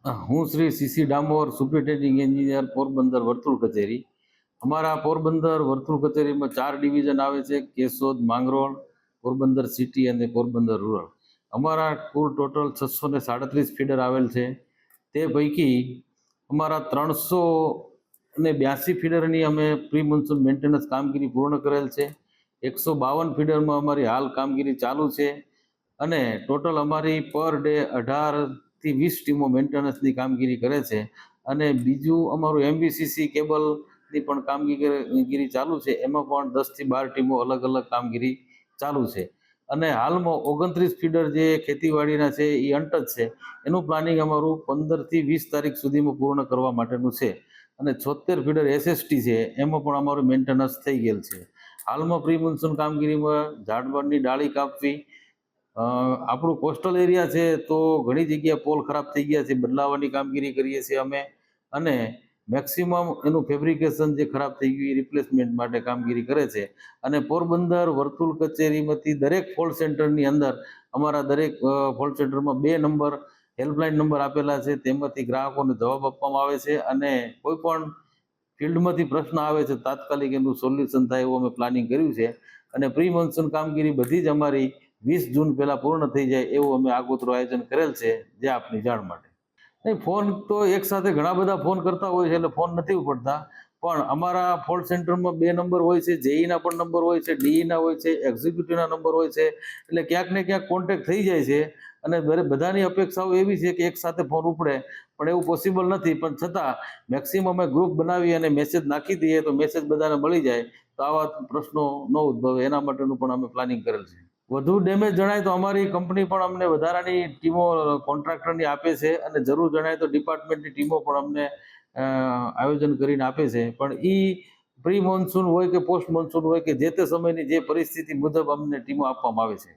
હું Shri CC Damor superintending engineer Porbandar વર્તુળ કચેરી. અમારા પોરબંદર વર્તુળ કચેરીમાં 4 ડિવિઝન આવે છે: કેશોદ, માંગરોળ, પોરબંદર સિટી અને પોરબંદર રૂરલ. અમારા કુલ ટોટલ 637 ફીડર આવેલ છે. તે પૈકી અમારા 382 ફીડરની અમે પ્રી મોન્સૂન મેન્ટેનન્સ કામગીરી પૂર્ણ કરેલ છે. 152 ફીડરમાં અમારી હાલ કામગીરી ચાલુ છે અને ટોટલ અમારી પર ડે 18 થી 20 ટીમો મેન્ટેનન્સની કામગીરી કરે છે. અને બીજું અમારું MVCC કેબલની પણ કામગીરી ચાલુ છે. એમાં પણ 10 થી 12 ટીમો અલગ અલગ કામગીરી ચાલુ છે. અને હાલમાં 29 ફીડર જે ખેતીવાડીના છે એ અંટચ છે. એનું પ્લાનિંગ અમારું 15 થી 20 તારીખ સુધીમાં પૂર્ણ કરવા માટેનું છે. અને 76 ફીડર SST છે, એમાં પણ અમારું મેન્ટેનન્સ થઈ ગયેલ છે. હાલમાં પ્રી મોન્સૂન કામગીરીમાં ઝાડબરની ડાળી કાપવી, આપણું કોસ્ટલ એરિયા છે તો ઘણી જગ્યાએ પોલ ખરાબ થઈ ગયા છે, બદલાવવાની કામગીરી કરીએ છીએ અમે. અને મેક્સિમમ એનું ફેબ્રિકેશન જે ખરાબ થઈ ગયું એ રિપ્લેસમેન્ટ માટે કામગીરી કરે છે. અને પોરબંદર વર્તુળ કચેરીમાંથી દરેક ફોલ્ટ સેન્ટરની અંદર અમારા દરેક ફોલ્ટ સેન્ટરમાં 2 નંબર હેલ્પલાઇન નંબર આપેલા છે. તેમાંથી ગ્રાહકોને જવાબ આપવામાં આવે છે અને કોઈ પણ ફિલ્ડમાંથી પ્રશ્ન આવે છે તાત્કાલિક એનું સોલ્યુશન થાય એવું અમે પ્લાનિંગ કર્યું છે. અને પ્રી મોન્સૂન કામગીરી બધી જ અમારી 20 જૂન પહેલાં પૂર્ણ થઈ જાય એવું અમે આગોતરું આયોજન કરેલ છે, જે આપની જાણ માટે. નહીં, ફોન તો એક સાથે ઘણા બધા ફોન કરતા હોય છે એટલે ફોન નથી ઉપડતા. પણ અમારા ફોલ્ટ સેન્ટરમાં 2 નંબર હોય છે, જેઈના પણ નંબર હોય છે, ડીઈના હોય છે, એક્ઝિક્યુટિવના નંબર હોય છે. એટલે ક્યાંક ને ક્યાંક કોન્ટેક્ટ થઈ જાય છે. અને બધાની અપેક્ષાઓ એવી છે કે એક સાથે ફોન ઉપડે, પણ એવું પોસિબલ નથી. પણ છતાં મેક્સિમમ અમે ગ્રુપ બનાવી અને મેસેજ નાખી દઈએ તો મેસેજ બધાને મળી જાય, તો આવા પ્રશ્નો ન ઉદ્ભવે એના માટેનું પણ અમે પ્લાનિંગ કરેલ છે. વધુ ડેમેજ જણાય તો અમારી કંપની પણ અમને વધારાની ટીમો કોન્ટ્રાક્ટરની આપે છે અને જરૂર જણાય તો ડિપાર્ટમેન્ટની ટીમો પણ અમને આયોજન કરીને આપે છે. પણ એ પ્રી મોન્સૂન હોય કે પોસ્ટ મોન્સૂન હોય કે જે તે સમયની જે પરિસ્થિતિ મુજબ અમને ટીમો આપવામાં આવે છે.